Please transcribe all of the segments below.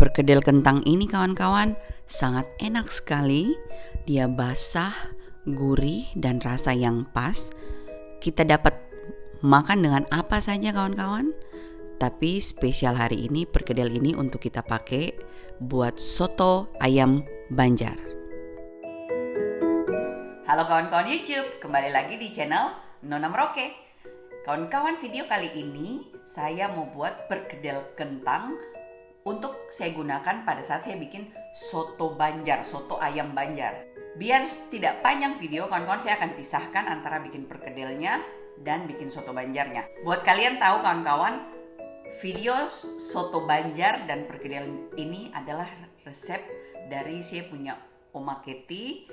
Perkedel kentang ini kawan-kawan sangat enak sekali. Dia basah, gurih dan rasa yang pas. Kita dapat makan dengan apa saja kawan-kawan. Tapi spesial hari ini perkedel ini untuk kita pakai buat soto ayam Banjar. Halo kawan-kawan YouTube, kembali lagi di channel Nona Merauke. Kawan-kawan, video kali ini saya mau buat perkedel kentang untuk saya gunakan pada saat saya bikin soto Banjar, soto ayam Banjar. Biar tidak panjang video, kawan-kawan, saya akan pisahkan antara bikin perkedelnya dan bikin soto Banjarnya. Buat kalian tahu kawan-kawan, video soto Banjar dan perkedel ini adalah resep dari saya punya Oma Keti.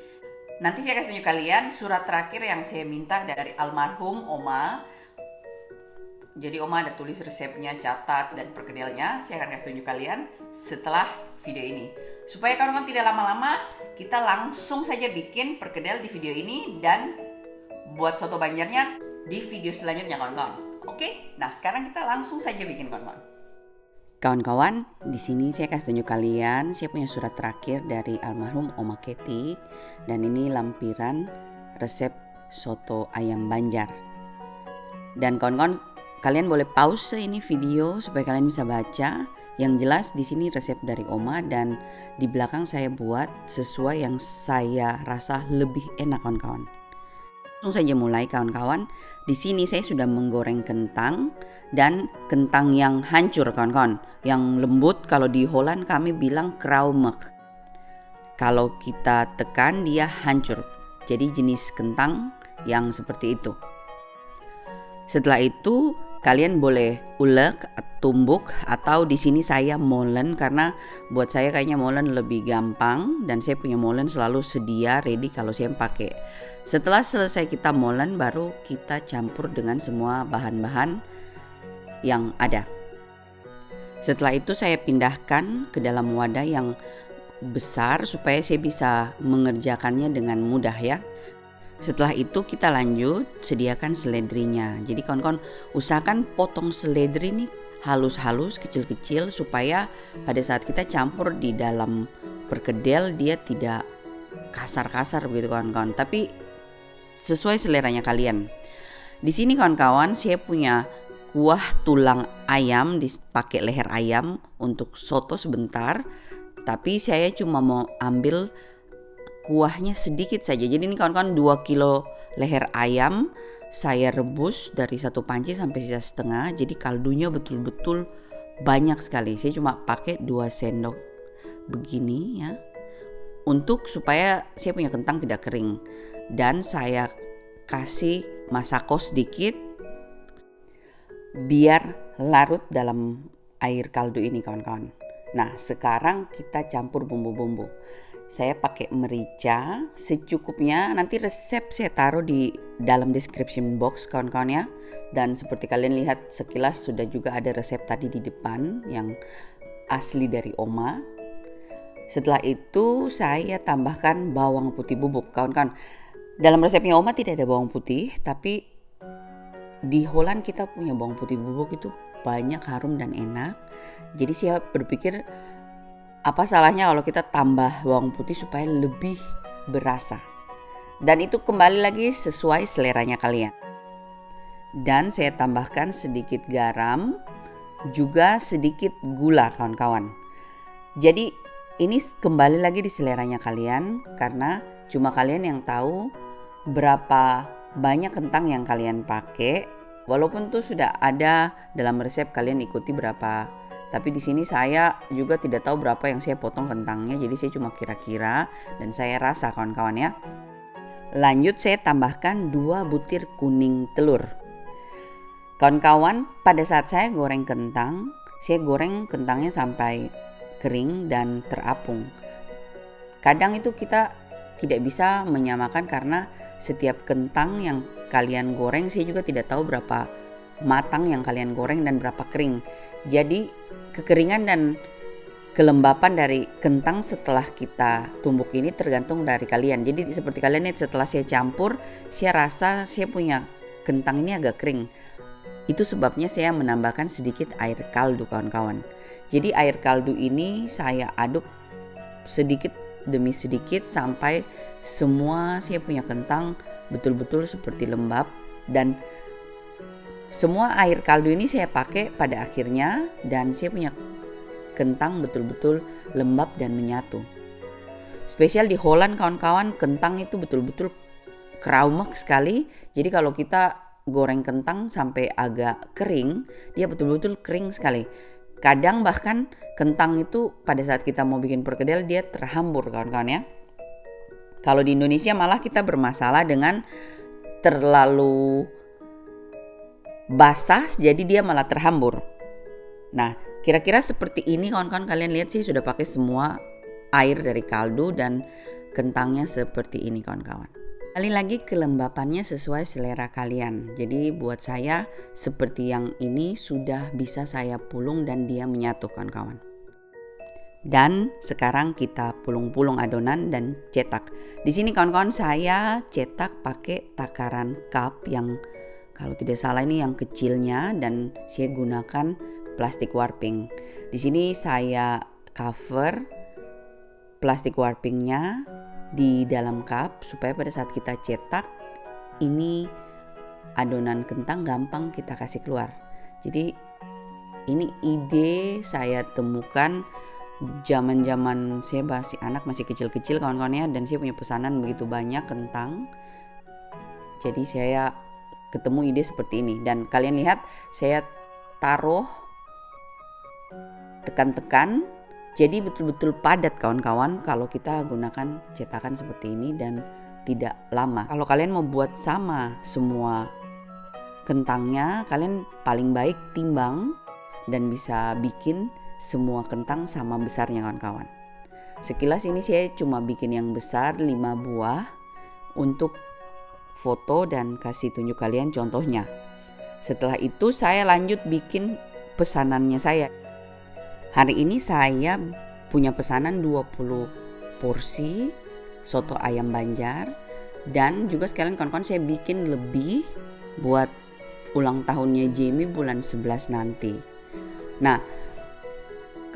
Nanti saya kasih tunjuk kalian surat terakhir yang saya minta dari almarhum Oma. Jadi Oma ada tulis resepnya, catat, dan perkedelnya. Saya akan kasih tunjuk kalian setelah video ini. Supaya kawan-kawan tidak lama-lama, kita langsung saja bikin perkedel di video ini dan buat soto Banjarnya di video selanjutnya kawan-kawan. Oke, nah sekarang kita langsung saja bikin kawan-kawan. Kawan-kawan, di sini saya kasih tunjuk kalian, saya punya surat terakhir dari almarhum Oma Keti, dan ini lampiran resep soto ayam Banjar. Dan kawan-kawan, kalian boleh pause ini video supaya kalian bisa baca. Yang jelas di sini resep dari Oma dan di belakang saya buat sesuai yang saya rasa lebih enak kawan-kawan. Langsung saja mulai kawan-kawan. Di sini saya sudah menggoreng kentang dan kentang yang hancur kawan-kawan, yang lembut. Kalau di Holland kami bilang kraumek. Kalau kita tekan dia hancur. Jadi jenis kentang yang seperti itu. Setelah itu kalian boleh ulek, tumbuk, atau di sini saya molen karena buat saya kayaknya molen lebih gampang dan saya punya molen selalu sedia ready kalau saya pakai. Setelah selesai kita molen, baru kita campur dengan semua bahan-bahan yang ada. Setelah itu saya pindahkan ke dalam wadah yang besar supaya saya bisa mengerjakannya dengan mudah ya. Setelah itu kita lanjut sediakan seledrinya. Jadi kawan-kawan usahakan potong seledri ini halus-halus, kecil-kecil supaya pada saat kita campur di dalam perkedel dia tidak kasar-kasar begitu kawan-kawan. Tapi sesuai seleranya kalian. Di sini kawan-kawan saya punya kuah tulang ayam, dipakai leher ayam untuk soto sebentar. Tapi saya cuma mau ambil kuahnya sedikit saja. Jadi ini kawan-kawan 2 kilo leher ayam saya rebus dari satu panci sampai sisa setengah. Jadi kaldunya betul-betul banyak sekali. Saya cuma pakai 2 sendok begini ya. Untuk supaya saya punya kentang tidak kering. Dan saya kasih masako sedikit biar larut dalam air kaldu ini kawan-kawan. Nah, sekarang kita campur bumbu-bumbu. Saya pakai merica secukupnya, nanti resep saya taruh di dalam description box kawan-kawan ya. Dan seperti kalian lihat sekilas sudah juga ada resep tadi di depan yang asli dari Oma. Setelah itu saya tambahkan bawang putih bubuk kawan-kawan. Dalam resepnya Oma tidak ada bawang putih, tapi di Holland kita punya bawang putih bubuk itu banyak, harum dan enak. Jadi saya berpikir apa salahnya kalau kita tambah bawang putih supaya lebih berasa. Dan itu kembali lagi sesuai seleranya kalian. Dan saya tambahkan sedikit garam, juga sedikit gula kawan-kawan. Jadi ini kembali lagi di seleranya kalian karena cuma kalian yang tahu berapa banyak kentang yang kalian pakai. Walaupun tuh sudah ada dalam resep, kalian ikuti berapa. Tapi di sini saya juga tidak tahu berapa yang saya potong kentangnya, jadi saya cuma kira-kira dan saya rasa kawan-kawan ya. Lanjut saya tambahkan 2 butir kuning telur. Kawan-kawan, pada saat saya goreng kentang, saya goreng kentangnya sampai kering dan terapung. Kadang itu kita tidak bisa menyamakan karena setiap kentang yang kalian goreng saya juga tidak tahu berapa matang yang kalian goreng dan berapa kering. Jadi kekeringan dan kelembapan dari kentang setelah kita tumbuk ini tergantung dari kalian. Jadi seperti kalian lihat setelah saya campur, saya rasa saya punya kentang ini agak kering. Itu sebabnya saya menambahkan sedikit air kaldu kawan-kawan. Jadi air kaldu ini saya aduk sedikit demi sedikit sampai semua saya punya kentang betul-betul seperti lembab, dan semua air kaldu ini saya pakai pada akhirnya, dan saya punya kentang betul-betul lembab dan menyatu. Spesial di Holland kawan-kawan, kentang itu betul-betul kraumek sekali. Jadi kalau kita goreng kentang sampai agak kering, dia betul-betul kering sekali. Kadang bahkan kentang itu pada saat kita mau bikin perkedel dia terhambur kawan-kawan ya. Kalau di Indonesia malah kita bermasalah dengan terlalu basah, jadi dia malah terhambur. Nah, kira-kira seperti ini kawan-kawan, kalian lihat sih sudah pakai semua air dari kaldu dan kentangnya seperti ini kawan-kawan. Kali lagi kelembapannya sesuai selera kalian. Jadi buat saya seperti yang ini sudah bisa saya pulung dan dia menyatu kawan-kawan. Dan sekarang kita pulung-pulung adonan dan cetak. Di sini kawan-kawan saya cetak pakai takaran cup yang kalau tidak salah ini yang kecilnya, dan saya gunakan plastik warping. Di sini saya cover plastik warpingnya di dalam cup supaya pada saat kita cetak ini adonan kentang gampang kita kasih keluar. Jadi ini ide saya temukan zaman-zaman saya masih anak, masih kecil-kecil kawan-kawannya, dan saya punya pesanan begitu banyak kentang. Jadi saya ketemu ide seperti ini, dan kalian lihat saya taruh tekan-tekan, jadi betul-betul padat kawan-kawan kalau kita gunakan cetakan seperti ini dan tidak lama. Kalau kalian mau buat sama semua kentangnya, kalian paling baik timbang dan bisa bikin semua kentang sama besarnya kawan-kawan. Sekilas ini saya cuma bikin yang besar 5 buah untuk foto dan kasih tunjuk kalian contohnya. Setelah itu saya lanjut bikin pesanannya saya. Hari ini saya punya pesanan 20 porsi soto ayam Banjar, dan juga sekalian kawan-kawan saya bikin lebih buat ulang tahunnya Jamie bulan 11 nanti. Nah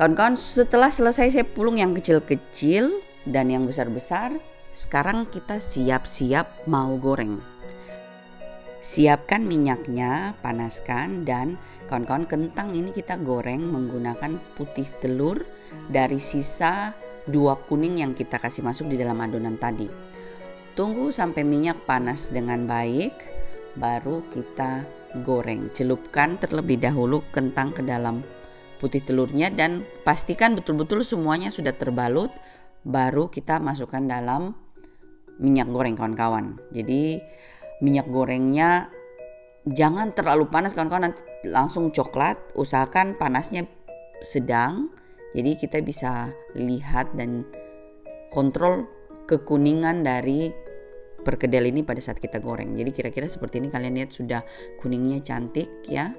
kawan-kawan, setelah selesai saya pulung yang kecil-kecil dan yang besar-besar, sekarang kita siap-siap mau goreng. Siapkan minyaknya, panaskan, dan kawan-kawan kentang ini kita goreng menggunakan putih telur dari sisa 2 kuning yang kita kasih masuk di dalam adonan tadi. Tunggu sampai minyak panas dengan baik, baru kita goreng. Celupkan terlebih dahulu kentang ke dalam putih telurnya dan pastikan betul-betul semuanya sudah terbalut, baru kita masukkan dalam minyak goreng kawan-kawan. Jadi minyak gorengnya jangan terlalu panas kawan-kawan, nanti langsung coklat. Usahakan panasnya sedang, jadi kita bisa lihat dan kontrol kekuningan dari perkedel ini pada saat kita goreng. Jadi kira-kira seperti ini, kalian lihat sudah kuningnya cantik ya.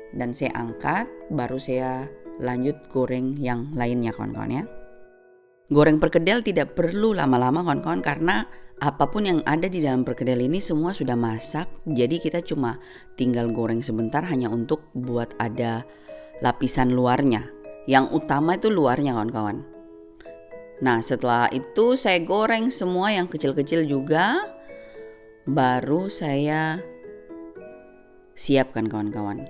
Dan saya angkat, baru saya lanjut goreng yang lainnya kawan-kawan ya. Goreng perkedel tidak perlu lama-lama kawan-kawan, karena apapun yang ada di dalam perkedel ini semua sudah masak. Jadi kita cuma tinggal goreng sebentar hanya untuk buat ada lapisan luarnya. Yang utama itu luarnya kawan-kawan. Nah setelah itu saya goreng semua yang kecil-kecil juga, baru saya siapkan kawan-kawan.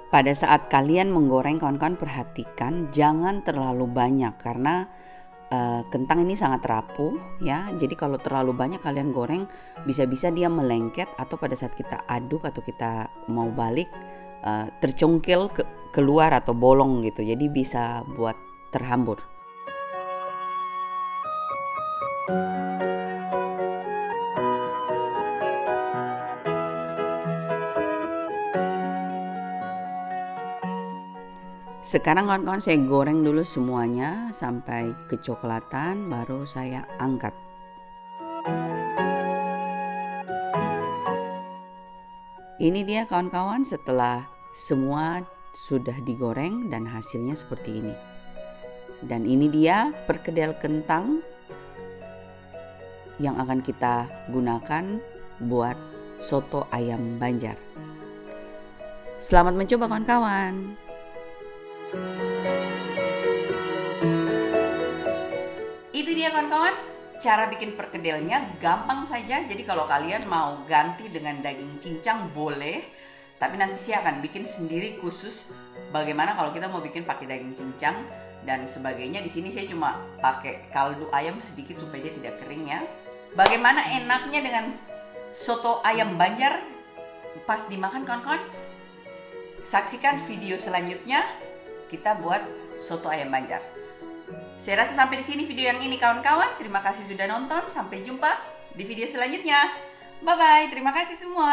Pada saat kalian menggoreng kawan-kawan, perhatikan jangan terlalu banyak, karena kentang ini sangat rapuh ya. Jadi kalau terlalu banyak kalian goreng, bisa-bisa dia melengket, atau pada saat kita aduk atau kita mau balik tercungkil keluar atau bolong gitu. Jadi bisa buat terhambur. Sekarang kawan-kawan saya goreng dulu semuanya sampai kecoklatan, baru saya angkat. Ini dia kawan-kawan setelah semua sudah digoreng dan hasilnya seperti ini. Dan ini dia perkedel kentang yang akan kita gunakan buat soto ayam Banjar. Selamat mencoba kawan-kawan. Itu dia kawan-kawan, cara bikin perkedelnya gampang saja. Jadi kalau kalian mau ganti dengan daging cincang boleh, tapi nanti saya akan bikin sendiri khusus bagaimana kalau kita mau bikin pakai daging cincang dan sebagainya. Di sini saya cuma pakai kaldu ayam sedikit supaya dia tidak kering ya. Bagaimana enaknya dengan soto ayam Banjar pas dimakan kawan-kawan? Saksikan video selanjutnya kita buat soto ayam Banjar. Saya rasa sampai di sini video yang ini kawan-kawan. Terima kasih sudah nonton. Sampai jumpa di video selanjutnya. Bye bye. Terima kasih semua.